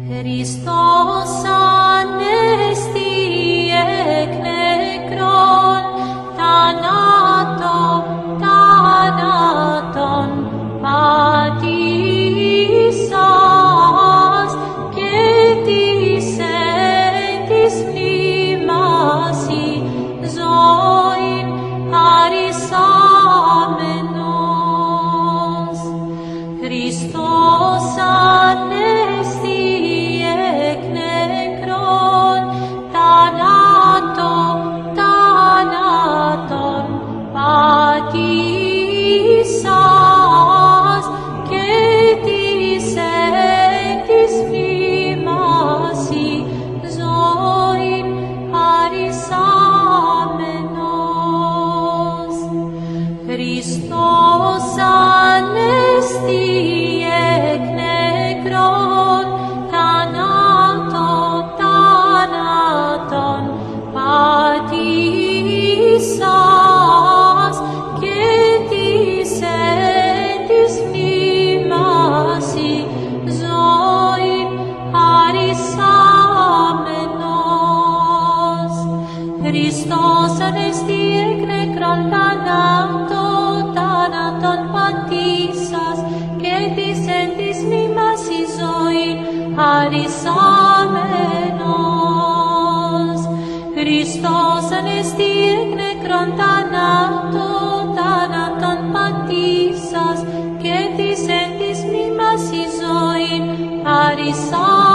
Χριστός ανέστη εκ νεκρών, θάνατον πατήσας και της εν της μνήμασι ζωήν χαρισάμενος. Χριστός ανέστη εκ νεκρών, θάνατον πατήσας και της εν της μνήμασι ζωήν χαρισάμενος. Χριστός ανέστη εκ νεκρών, θάνατον πατήσας και της εν της μνήμασι ζωήν χαρισάμενος. Χριστός ανέστη εκ νεκρών, θάνατον πατήσας και της εν της μνήμασι ζωήν χαρισάμενος. Χριστός ανέστη εκ νεκρών, θάνατον πατήσας και της εν της μνήμασι ζωήν χαρισάμενος.